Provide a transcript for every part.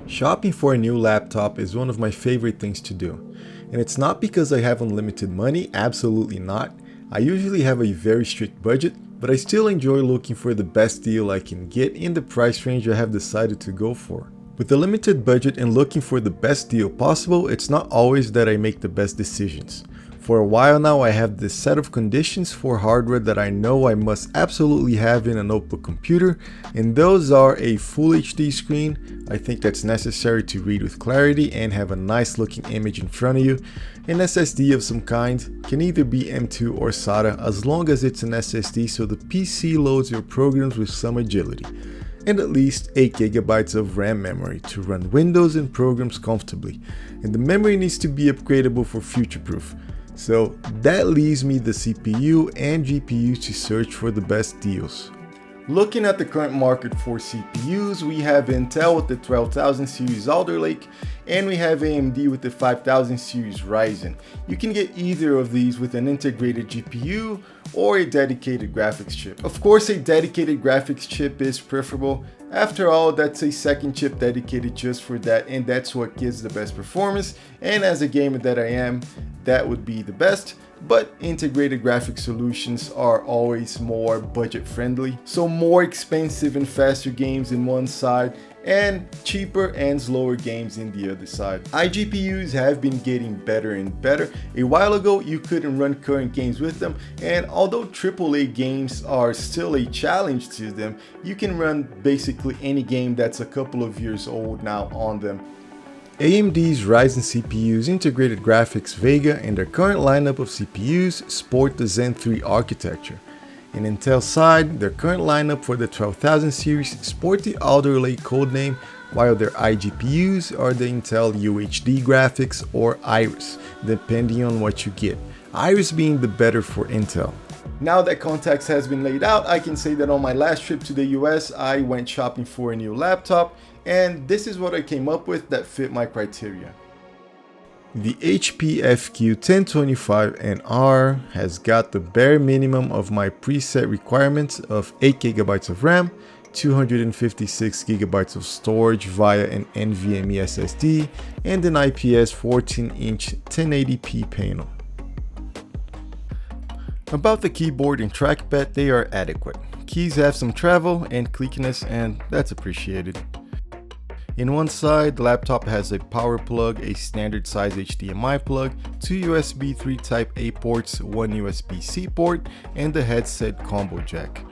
Shopping for a new laptop is one of my favorite things to do. And it's not because I have unlimited money, absolutely not. I usually have a very strict budget, but I still enjoy looking for the best deal I can get in the price range I have decided to go for. With a limited budget and looking for the best deal possible, it's not always that I make the best decisions. For a while now, I have this set of conditions for hardware that I know I must absolutely have in a notebook computer, and those are a full HD screen. I think that's necessary to read with clarity and have a nice looking image in front of you. An SSD of some kind, can either be M2 or SATA as long as it's an SSD so the PC loads your programs with some agility. And at least 8 GB of RAM memory to run Windows and programs comfortably. And the memory needs to be upgradable for future-proof. So that leaves me the CPU and GPU to search for the best deals. Looking at the current market for CPUs, we have Intel with the 12000 series Alder Lake, and we have AMD with the 5000 series Ryzen. You can get either of these with an integrated GPU or a dedicated graphics chip. Of course, a dedicated graphics chip is preferable. After all, that's a second chip dedicated just for that, and that's what gives the best performance. And as a gamer that I am, that would be the best. But integrated graphic solutions are always more budget friendly. So more expensive and faster games in one side and cheaper and slower games in the other side. iGPUs have been getting better and better. A while ago, you couldn't run current games with them, and although AAA games are still a challenge to them, you can run basically any game that's a couple of years old now on them. AMD's Ryzen CPUs, integrated graphics Vega, and their current lineup of CPUs sport the Zen 3 architecture. In Intel's side, their current lineup for the 12000 series sport the Alder Lake codename, while their iGPUs are the Intel UHD graphics or Iris, depending on what you get, Iris being the better for Intel. Now that context has been laid out, I can say that on my last trip to the US, I went shopping for a new laptop, and this is what I came up with that fit my criteria. The HP FQ1025NR has got the bare minimum of my preset requirements of 8 GB of RAM, 256 GB of storage via an nvme SSD, and an IPS 14-inch 1080p panel. About the keyboard and trackpad, they are adequate. Keys have some travel and cliqueness, and that's appreciated. In one side, the laptop has a power plug, a standard size HDMI plug, 2 USB 3 Type A ports, 1 USB-C port, and the headset combo jack.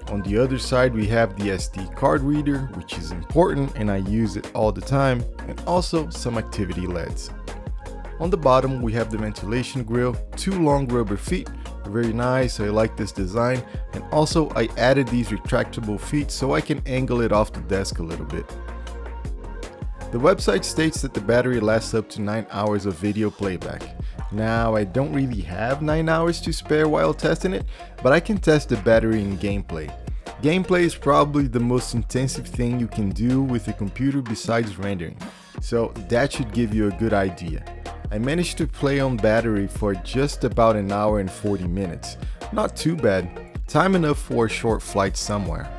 On the other side, we have the SD card reader, which is important and I use it all the time, and also some activity LEDs. On the bottom, we have the ventilation grill, 2 long rubber feet, very nice, I like this design, and also I added these retractable feet so I can angle it off the desk a little bit. The website states that the battery lasts up to 9 hours of video playback. Now, I don't really have 9 hours to spare while testing it, but I can test the battery in gameplay. Gameplay is probably the most intensive thing you can do with a computer besides rendering, so that should give you a good idea. I managed to play on battery for just about an hour and 40 minutes. Not too bad, time enough for a short flight somewhere.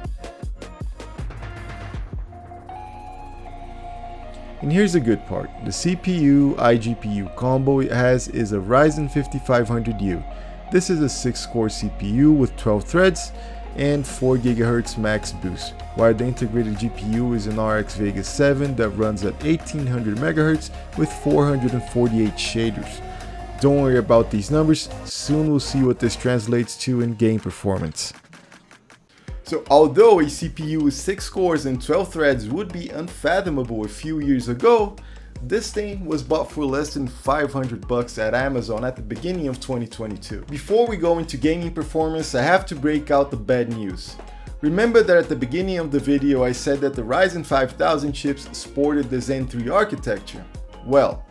And here's the good part, the CPU iGPU combo it has is a Ryzen 5500U. This is a 6-core CPU with 12 threads and 4 GHz max boost, while the integrated GPU is an RX Vega 7 that runs at 1800 MHz with 448 shaders. Don't worry about these numbers, soon we'll see what this translates to in game performance. So although a CPU with 6 cores and 12 threads would be unfathomable a few years ago, this thing was bought for less than $500 at Amazon at the beginning of 2022. Before we go into gaming performance, I have to break out the bad news. Remember that at the beginning of the video I said that the Ryzen 5000 chips sported the Zen 3 architecture? Well,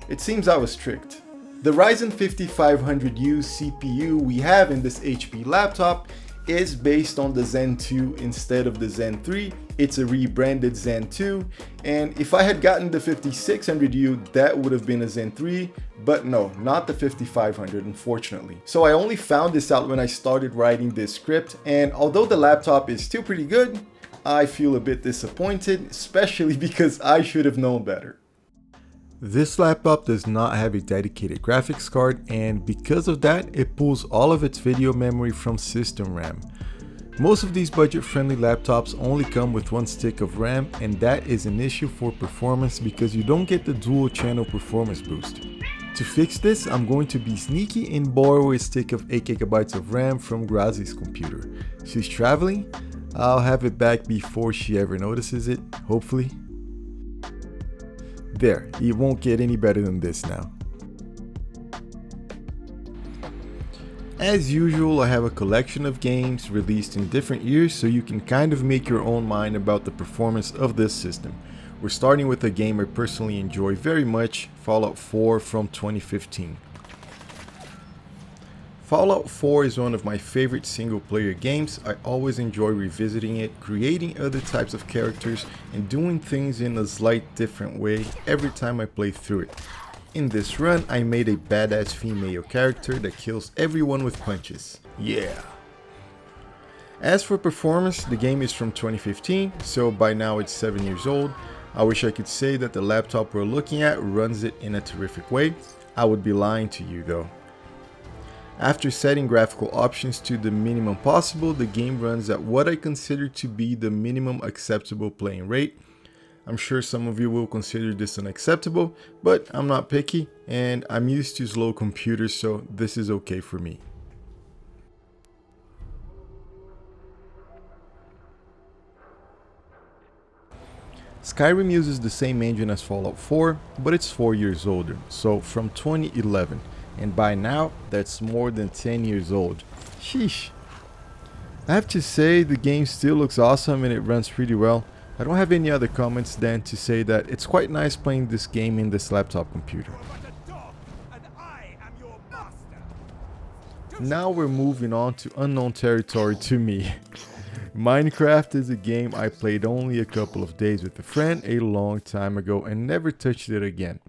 it seems I was tricked. The Ryzen 5500U CPU we have in this HP laptop is based on the Zen 2 instead of the Zen 3. It's a rebranded Zen 2, and if I had gotten the 5600U, that would have been a Zen 3, but no, not the 5500, unfortunately. So I only found this out when I started writing this script, and although the laptop is still pretty good, I feel a bit disappointed, especially because I should have known better. This laptop does not have a dedicated graphics card, and because of that, it pulls all of its video memory from system RAM. Most of these budget-friendly laptops only come with one stick of RAM, and that is an issue for performance because you don't get the dual channel performance boost. To fix this, I'm going to be sneaky and borrow a stick of 8GB of RAM from Grazi's computer. She's traveling, I'll have it back before she ever notices it, hopefully. There, it won't get any better than this now. As usual, I have a collection of games released in different years so you can kind of make your own mind about the performance of this system. We're starting with a game I personally enjoy very much, Fallout 4 from 2015. Fallout 4 is one of my favorite single player games. I always enjoy revisiting it, creating other types of characters, and doing things in a slight different way every time I play through it. In this run, I made a badass female character that kills everyone with punches. Yeah! As for performance, the game is from 2015, so by now it's 7 years old. I wish I could say that the laptop we're looking at runs it in a terrific way. I would be lying to you though. After setting graphical options to the minimum possible, the game runs at what I consider to be the minimum acceptable playing rate. I'm sure some of you will consider this unacceptable, but I'm not picky and I'm used to slow computers, so this is okay for me. Skyrim uses the same engine as Fallout 4, but it's 4 years older, so from 2011. And by now, that's more than 10 years old. Sheesh. I have to say, the game still looks awesome and it runs pretty well. I don't have any other comments than to say that it's quite nice playing this game in this laptop computer. Now we're moving on to unknown territory to me. Minecraft is a game I played only a couple of days with a friend a long time ago and never touched it again.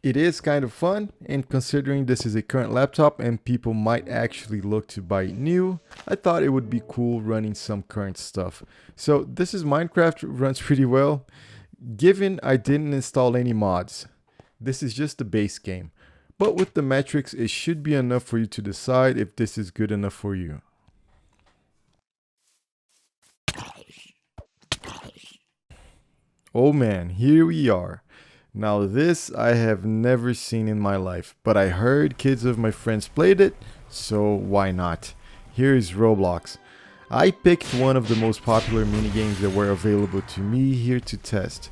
It is kind of fun, and considering this is a current laptop and people might actually look to buy it new, I thought it would be cool running some current stuff. So this is Minecraft, runs pretty well, given I didn't install any mods. This is just the base game, but with the metrics it should be enough for you to decide if this is good enough for you. Oh man, here we are. Now this I have never seen in my life, but I heard kids of my friends played it, so why not? Here is Roblox. I picked one of the most popular minigames that were available to me here to test.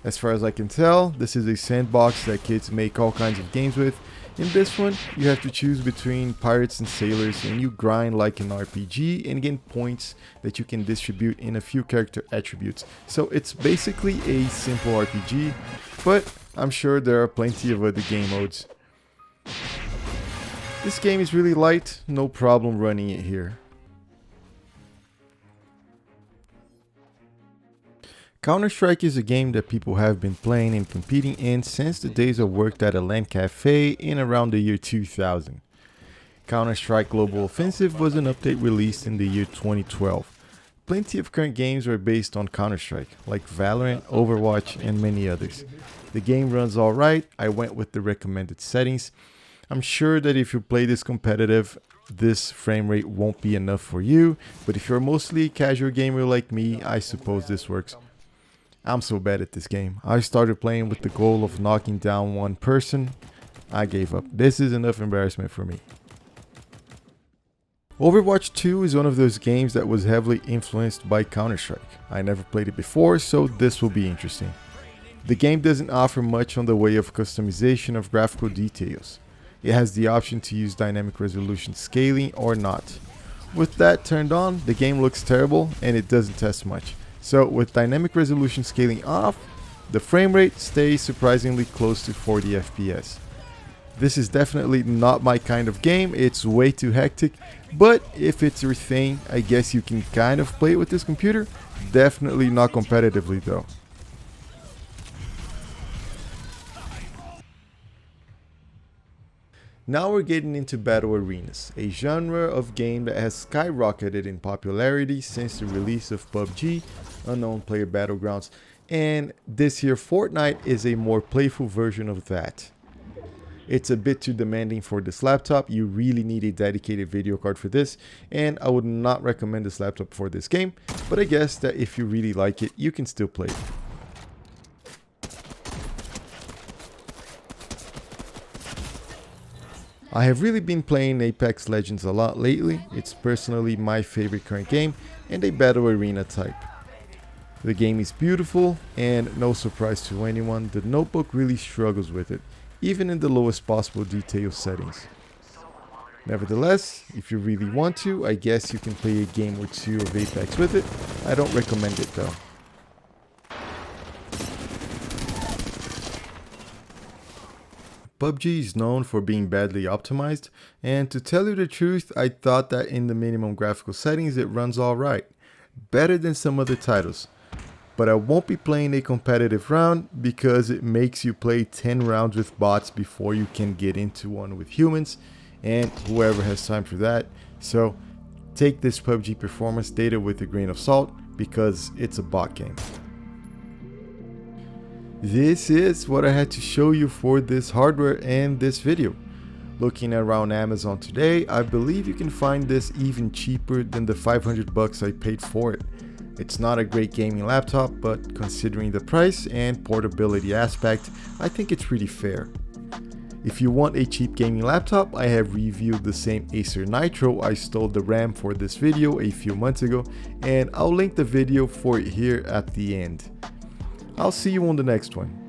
As far as I can tell, this is a sandbox that kids make all kinds of games with. In this one, you have to choose between pirates and sailors, and you grind like an RPG and gain points that you can distribute in a few character attributes. So it's basically a simple RPG, but I'm sure there are plenty of other game modes. This game is really light, no problem running it here. Counter-Strike is a game that people have been playing and competing in since the days I worked at a LAN cafe in around the year 2000. Counter-Strike Global Offensive was an update released in the year 2012. Plenty of current games are based on Counter-Strike, like Valorant, Overwatch, and many others. The game runs alright, I went with the recommended settings. I'm sure that if you play this competitive, this frame rate won't be enough for you, but if you're mostly a casual gamer like me, I suppose this works. I'm so bad at this game. I started playing with the goal of knocking down one person. I gave up. This is enough embarrassment for me. Overwatch 2 is one of those games that was heavily influenced by Counter-Strike. I never played it before, so this will be interesting. The game doesn't offer much on the way of customization of graphical details. It has the option to use dynamic resolution scaling or not. With that turned on, the game looks terrible and it doesn't test much. So with dynamic resolution scaling off, the frame rate stays surprisingly close to 40 FPS. This is definitely not my kind of game, it's way too hectic, but if it's your thing, I guess you can kind of play it with this computer. Definitely not competitively though. Now we're getting into battle arenas, a genre of game that has skyrocketed in popularity since the release of Pubg, Unknown Player Battlegrounds, and this here Fortnite is a more playful version of that. It's a bit too demanding for this laptop. You really need a dedicated video card for this, and I would not recommend this laptop for this game, but I guess that if you really like it, you can still play it. I have really been playing Apex Legends a lot lately. It's personally my favorite current game and a battle arena type. The game is beautiful and no surprise to anyone, the notebook really struggles with it, even in the lowest possible detail settings. Nevertheless, if you really want to, I guess you can play a game or two of Apex with it. I don't recommend it though. Pubg is known for being badly optimized, and to tell you the truth, I thought that in the minimum graphical settings it runs alright, better than some other titles. But I won't be playing a competitive round because it makes you play 10 rounds with bots before you can get into one with humans, and whoever has time for that. So take this Pubg performance data with a grain of salt because it's a bot game. This is what I had to show you for this hardware and this video. Looking around Amazon today, I believe you can find this even cheaper than the 500 bucks I paid for it. It's not a great gaming laptop, but considering the price and portability aspect, I think it's pretty fair. If you want a cheap gaming laptop, I have reviewed the same Acer Nitro I stole the RAM for this video a few months ago, and I'll link the video for it here at the end. I'll see you on the next one.